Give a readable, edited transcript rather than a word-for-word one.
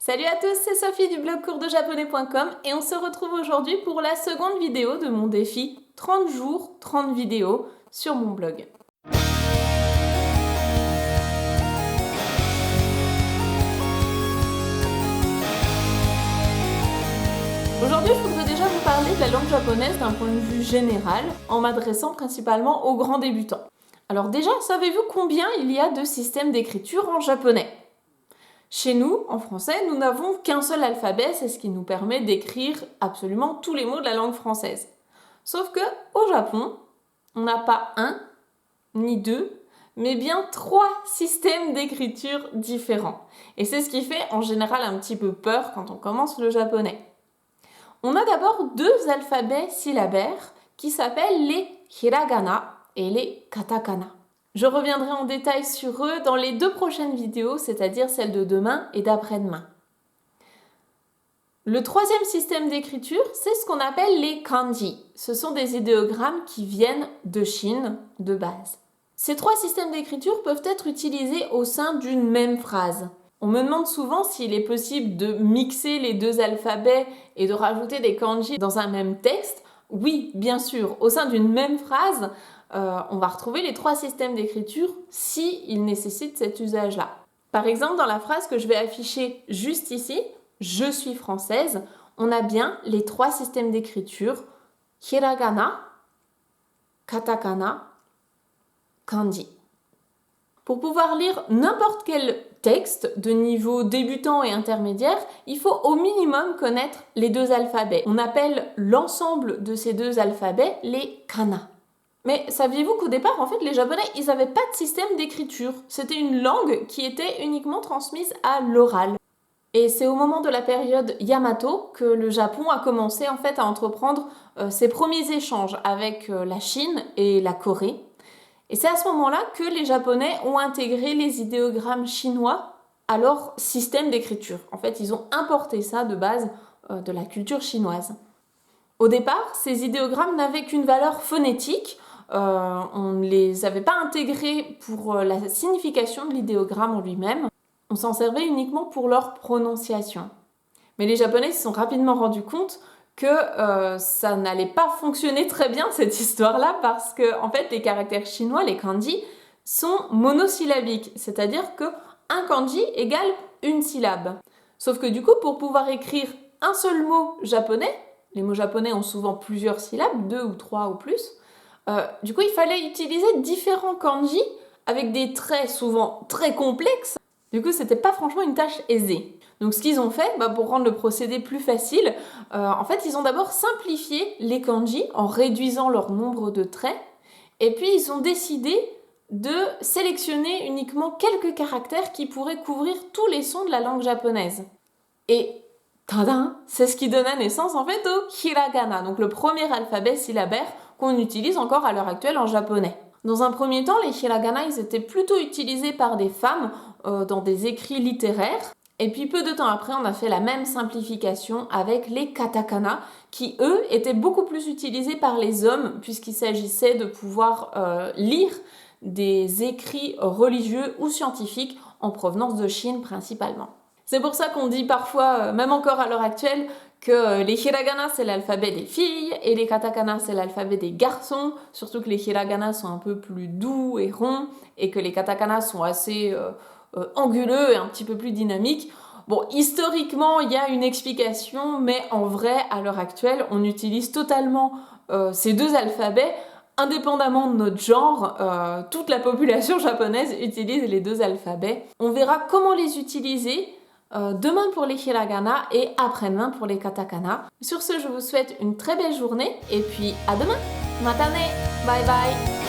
Salut à tous, c'est Sophie du blog coursdejaponais.com et on se retrouve aujourd'hui pour la seconde vidéo de mon défi 30 jours, 30 vidéos sur mon blog. Aujourd'hui, je voudrais déjà vous parler de la langue japonaise d'un point de vue général, en m'adressant principalement aux grands débutants. Alors déjà, savez-vous combien il y a de systèmes d'écriture en japonais ? Chez nous, en français, nous n'avons qu'un seul alphabet, c'est ce qui nous permet d'écrire absolument tous les mots de la langue française. Sauf que au Japon, on n'a pas un, ni deux, mais bien 3 systèmes d'écriture différents. Et c'est ce qui fait en général un petit peu peur quand on commence le japonais. On a d'abord 2 alphabets syllabaires qui s'appellent les hiragana et les katakana. Je reviendrai en détail sur eux dans les 2 prochaines vidéos, c'est-à-dire celles de demain et d'après-demain. Le 3e système d'écriture, c'est ce qu'on appelle les kanji. Ce sont des idéogrammes qui viennent de Chine de base. Ces 3 systèmes d'écriture peuvent être utilisés au sein d'une même phrase. On me demande souvent s'il est possible de mixer les 2 alphabets et de rajouter des kanji dans un même texte. Oui, bien sûr, au sein d'une même phrase, on va retrouver les 3 systèmes d'écriture s'ils nécessitent cet usage-là. Par exemple, dans la phrase que je vais afficher juste ici, « Je suis française », on a bien les 3 systèmes d'écriture hiragana, katakana, kanji. Pour pouvoir lire n'importe quel texte de niveau débutant et intermédiaire, il faut au minimum connaître les 2 alphabets. On appelle l'ensemble de ces 2 alphabets les kana. Mais saviez-vous qu'au départ, en fait, les Japonais, ils n'avaient pas de système d'écriture. C'était une langue qui était uniquement transmise à l'oral. Et c'est au moment de la période Yamato que le Japon a commencé en fait à entreprendre ses premiers échanges avec la Chine et la Corée. Et c'est à ce moment-là que les Japonais ont intégré les idéogrammes chinois à leur système d'écriture. En fait, ils ont importé ça de base de la culture chinoise. Au départ, ces idéogrammes n'avaient qu'une valeur phonétique. On ne les avait pas intégrés pour la signification de l'idéogramme en lui-même. On s'en servait uniquement pour leur prononciation. Mais les Japonais se sont rapidement rendus compte que ça n'allait pas fonctionner très bien cette histoire-là parce que en fait les caractères chinois, les kanji, sont monosyllabiques, c'est-à-dire qu'un kanji égale une syllabe. Sauf que du coup, pour pouvoir écrire un seul mot japonais, les mots japonais ont souvent plusieurs syllabes, 2 ou 3 ou plus, du coup il fallait utiliser différents kanji avec des traits souvent très complexes. Du coup, c'était pas franchement une tâche aisée. Donc ce qu'ils ont fait, pour rendre le procédé plus facile, en fait, ils ont d'abord simplifié les kanji en réduisant leur nombre de traits, et puis ils ont décidé de sélectionner uniquement quelques caractères qui pourraient couvrir tous les sons de la langue japonaise. Et tadam, c'est ce qui donna naissance en fait au hiragana, donc le premier alphabet syllabaire qu'on utilise encore à l'heure actuelle en japonais. Dans un premier temps, les hiragana, ils étaient plutôt utilisés par des femmes dans des écrits littéraires. Et puis peu de temps après, on a fait la même simplification avec les katakana, qui eux étaient beaucoup plus utilisés par les hommes, puisqu'il s'agissait de pouvoir lire des écrits religieux ou scientifiques en provenance de Chine principalement. C'est pour ça qu'on dit parfois, même encore à l'heure actuelle, que les hiragana c'est l'alphabet des filles et les katakana c'est l'alphabet des garçons, surtout que les hiragana sont un peu plus doux et ronds et que les katakana sont assez anguleux et un petit peu plus dynamiques. Bon, historiquement il y a une explication, mais en vrai à l'heure actuelle on utilise totalement ces 2 alphabets indépendamment de notre genre. Toute la population japonaise utilise les 2 alphabets. On verra comment les utiliser demain pour les hiragana et après-demain pour les katakana. Sur ce, je vous souhaite une très belle journée et puis à demain. Matane, bye bye.